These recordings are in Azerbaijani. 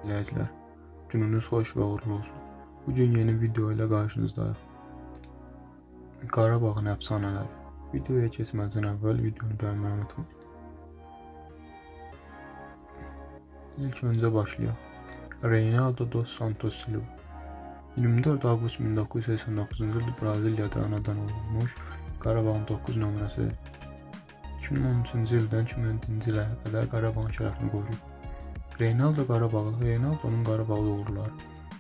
İzləyicilər, gününüz xoş və uğurlu olsun. Bugün yeni video ilə qarşınızdayım. Qarabağın əfsanələri. Videoya keçməzdən əvvəl videonu bəyənməyi unutmayın. İlk öncə başlayaq. Reinaldo dos Santos Silva 24 avqust 1989-cu ildə Braziliyada anadan olmuş. Qarabağın 9 nömrəsi 2013-cü ildən 2017-ci ilə qədər Qarabağın şərəfini qoruyub. Reinaldo'nun Qarabağlı uğurları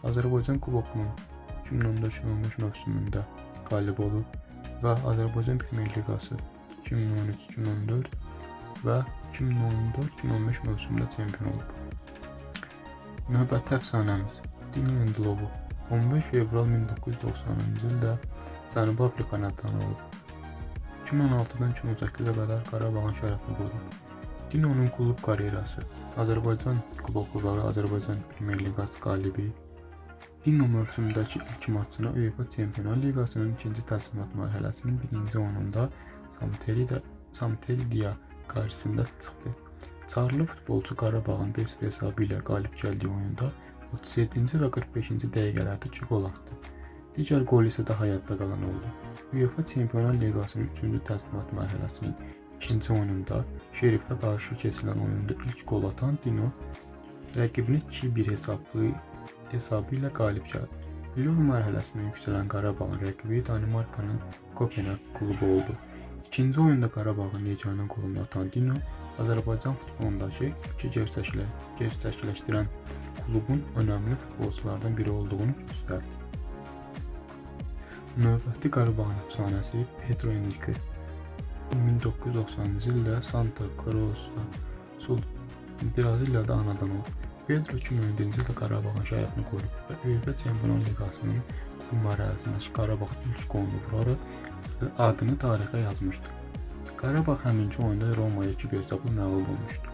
Azərbaycan Kubokunun 2014-2015 mövsümündə qalib olub və Azərbaycan Premyer Liqası 2013-2014 və 2014-2015 mövsümündə çempion olub. Növbəti əfsanəmiz Dino Ndlovu 15 fevral 1990-cı ildə Cənubi Afrika anadan olub. 2016-dan 2018-ə qədər Qarabağın şərəfini qoruyub. Dino'nun klub karyerası Azərbaycan Kuboku və Azərbaycan Premyer Liqası qalibi. Dino mövsümdəki ilk maçına UEFA Çempionlar Liqasının ikinci təslimat mərhələsinin birinci oyununda Sampdoria qarşısında çıxdı. Çarlı futbolçu Qarabağın 5 hesabı ilə qalib gəldiyi oyunda 37-ci və 45-ci dəqiqələrdə 2 gol atdı. Digər gol isə daha yadda qalan oldu. UEFA Çempionlar Liqasının 3-cü təslimat mərhələsinin İkinci oyununda Şerifə qarşı keçilən oyunda ilk gol atan Dino rəqibini 2-1 hesabı ilə qalib gəldi. Playoff mərhələsinə yüksələn Qarabağın rəqibi Danimarkanın Kopenhag klubu oldu. İkinci oyunda Qarabağın yeganə qolunu atan Dino Azərbaycan futbolundakı iki gerçəkləşdirən klubun önəmli futbolçulardan biri olduğunu göstərdi. Növbəti Qarabağın əfsanəsi Pedro Henrique 1990-cı ildə Santa Cruz Sul Braziliyada anadan olub. Pedro 2017-ci ildə Qarabağın şərəfini qoruyub və UEFA Çempionlar Liqasının klub mərhələsindəki Qarabağ ilk qolunu vuraraq adını tarixə yazmışdı. Qarabağ həminki oyunda Romaya 2-1 hesabla məğlub olmuşdu.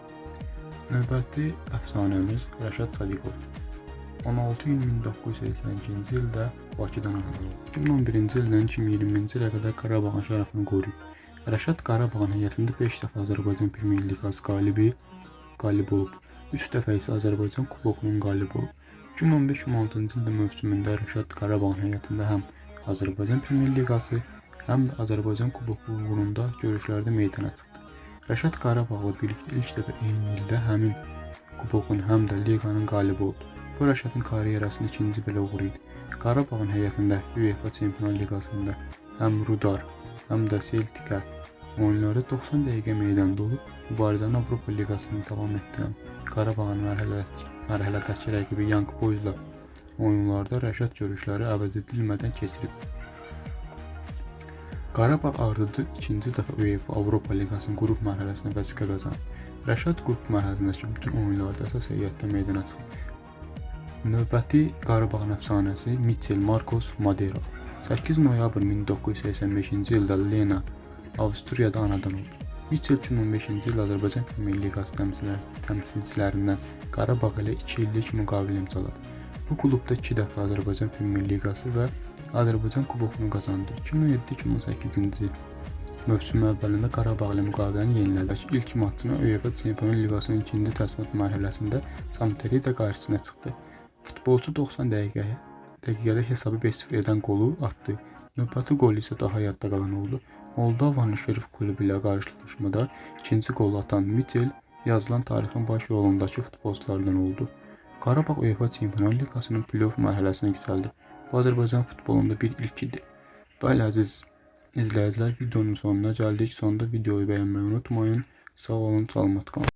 Növbəti əfsanəmiz Rəşad Sadiqov 16 iyun 1982-ci ildə Bakıdan anadan olub. 2011-ci ildən 2020-ci ilə qədər Qarabağın şərəfini qoruyub. Rəşad Qarabağın heyətində 5 dəfə Azərbaycan Premyer Liqası qalib olub. 3 dəfə isə Azərbaycan Kubokunun qalib olub. 2015-2016-cı ildə mövsümündə Rəşad Qarabağın heyətində həm Azərbaycan Premyer Liqası, həm də Azərbaycan Kuboku uğrunda görüşlərdə meydana çıxdı. Rəşad Qarabağla birlikdə ilk dəfə eyni ildə həmin Kubokun, həm də Liqanın qalib oldu. Bu Rəşadın karyerasının ikinci belə uğuru idi. Qarabağın heyətində UEFA Çempionlar Liqasında həm Rudar, həm də Celticə oyunlarda 90 dəqiqə meydanda olub, mübarizəni Avropa Liqasını davam etdirən Qarabağın mərhələdəki rəqibi Young Boys'la oyunlarda Rəşad görüşləri əvəz edilmədən keçirib. Qarabağ ardıcıl ikinci dəfə UEFA Avropa Liqasının qrup mərhələsində vəsiqə qazanıb. Rəşad qrup mərhələsindəki bütün oyunlarda əsas heyətdə meydana çıxıb. Növbəti Qarabağın əfsanəsi Michel Marcos Madero 8 noyabr 1985-ci ildə Lena, Avstriyada anadan olub. Michel 2015-ci il Azərbaycan Premyer Liqası təmsilçilərindən Qarabağ ilə 2 illik müqavilə imzaladı. Bu klubda 2 dəfə Azərbaycan Premyer Liqası və Azərbaycan Kubokunu qazandı. 2017-2018-ci mövsüm əvvəlində Qarabağ ilə müqaviləni yenilədi. İlk maçına UEFA Çempionlar Liqasının ikinci təslimat mərhələsində Sampdoria qarşısına çıxdı. Futbolçu 90 dəqiqədə hesabı 5-0 edən qolu atdı. Növbəti qol isə daha yadda qalan oldu. Moldavanın Şerif klubu ilə qarşılaşmada ikinci qol atan Michel yazılan tarixin baş yolundakı futbolçulardan oldu. Qarabağ UEFA Çempionlar Liqasının playoff mərhələsinə yüksəldi. Bu Azərbaycan futbolunda bir ilk idi. Bəli, əziz izləyicilər, videonun sonuna gəldik. Sonunda videoyu bəyənməyi unutmayın. Sağ olun, salamat qalın.